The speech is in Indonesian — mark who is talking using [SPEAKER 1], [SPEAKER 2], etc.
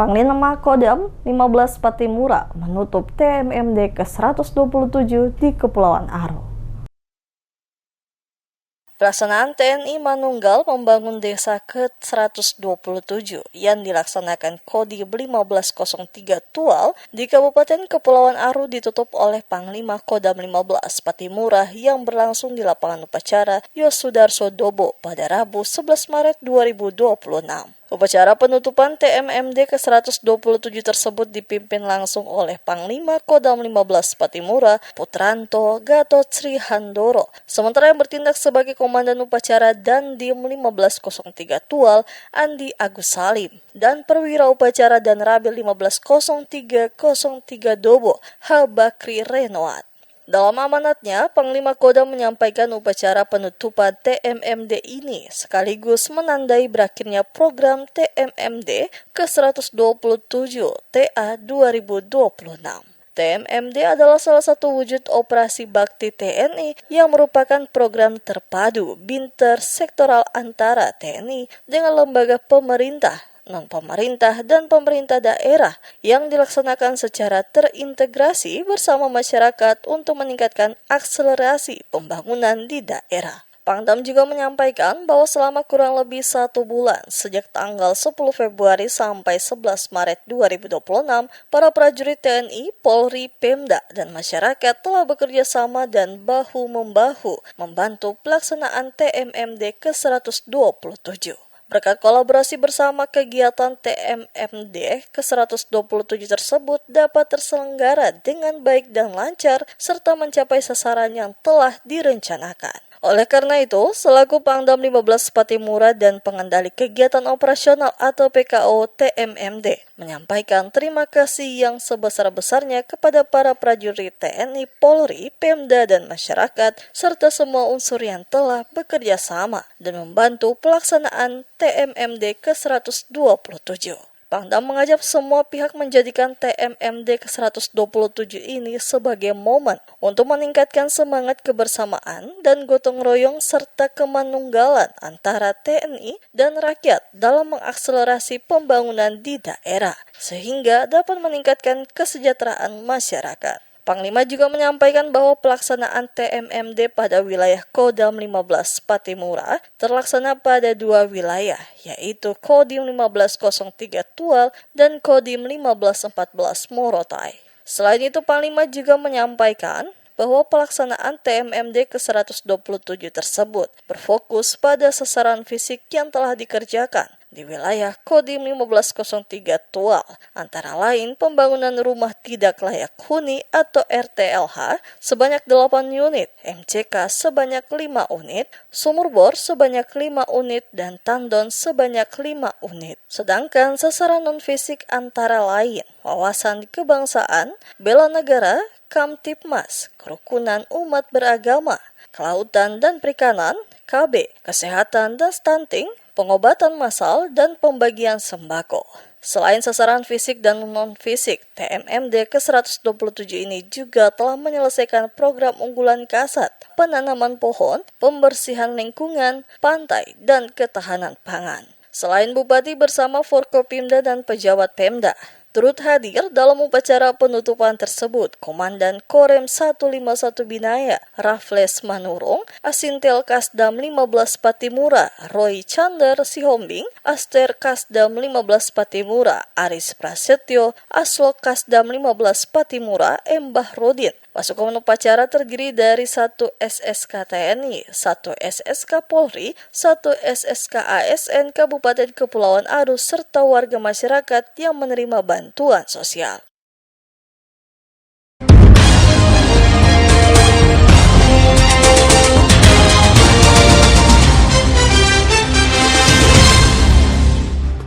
[SPEAKER 1] Panglima Kodam 15 Patimura menutup TMMD ke-127 di Kepulauan Aro. Pelaksanaan TNI Manunggal membangun desa ke-127 yang dilaksanakan Kodim 1503 Tual di Kabupaten Kepulauan Aro ditutup oleh Panglima Kodam 15 Patimura yang berlangsung di lapangan upacara Yosudarso Dobo pada Rabu 11 Maret 2026. Upacara penutupan TMMD ke-127 tersebut dipimpin langsung oleh Panglima Kodam 15 Patimura, Putranto Gatot Sri Handoro, sementara yang bertindak sebagai Komandan Upacara Dandim 1503 Tual, Andi Agus Salim, dan Perwira Upacara dan Rabil 150303 Dobo, H. Bakri Renoat. Dalam amanatnya, Panglima Kodam menyampaikan upacara penutupan TMMD ini sekaligus menandai berakhirnya program TMMD ke-127 TA 2026. TMMD adalah salah satu wujud operasi bakti TNI yang merupakan program terpadu binter sektoral antara TNI dengan lembaga pemerintah, non-pemerintah, dan pemerintah daerah yang dilaksanakan secara terintegrasi bersama masyarakat untuk meningkatkan akselerasi pembangunan di daerah. Pangdam juga menyampaikan bahwa selama kurang lebih 1 bulan sejak tanggal 10 Februari sampai 11 Maret 2026, para prajurit TNI, Polri, Pemda, dan masyarakat telah bekerja sama dan bahu-membahu membantu pelaksanaan TMMD ke-127. Berkat kolaborasi bersama, kegiatan TMMD ke-127 tersebut dapat terselenggara dengan baik dan lancar serta mencapai sasaran yang telah direncanakan. Oleh karena itu, selaku Pangdam 15 Patimura dan pengendali kegiatan operasional atau PKO TMMD menyampaikan terima kasih yang sebesar-besarnya kepada para prajurit TNI, Polri, Pemda, dan masyarakat serta semua unsur yang telah bekerja sama dan membantu pelaksanaan TMMD ke-127. Pangdam mengajak semua pihak menjadikan TMMD ke-127 ini sebagai momen untuk meningkatkan semangat kebersamaan dan gotong royong serta kemanunggalan antara TNI dan rakyat dalam mengakselerasi pembangunan di daerah, sehingga dapat meningkatkan kesejahteraan masyarakat. Panglima juga menyampaikan bahwa pelaksanaan TMMD pada wilayah Kodam 15 Patimura terlaksana pada 2 wilayah, yaitu Kodim 1503 Tual dan Kodim 1514 Morotai. Selain itu, Panglima juga menyampaikan bahwa pelaksanaan TMMD ke-127 tersebut berfokus pada sasaran fisik yang telah dikerjakan di wilayah Kodim 1503 Tual, antara lain pembangunan rumah tidak layak huni atau RTLH sebanyak 8 unit, MCK sebanyak 5 unit, sumur bor sebanyak 5 unit, dan tandon sebanyak 5 unit. Sedangkan sasaran non-fisik antara lain wawasan kebangsaan, bela negara, Kamtipmas, kerukunan umat beragama, kelautan dan perikanan, KB, kesehatan dan stunting, pengobatan massal, dan pembagian sembako. Selain sasaran fisik dan non-fisik, TMMD ke-127 ini juga telah menyelesaikan program unggulan Kasat, penanaman pohon, pembersihan lingkungan, pantai, dan ketahanan pangan. Selain Bupati bersama Forkopimda dan pejabat Pemda, turut hadir dalam upacara penutupan tersebut Komandan Korem 151 Binaya, Raffles Manurung, Asintel Kasdam 15 Patimura, Roy Chandler Sihombing, Aster Kasdam 15 Patimura, Aris Prasetyo, Aslok Kasdam 15 Patimura, Embah Rodin. Pasukan upacara terdiri dari 1 SSK TNI, 1 SSK Polri, 1 SSK ASN Kabupaten Kepulauan Aro, serta warga masyarakat yang menerima bantuan sosial.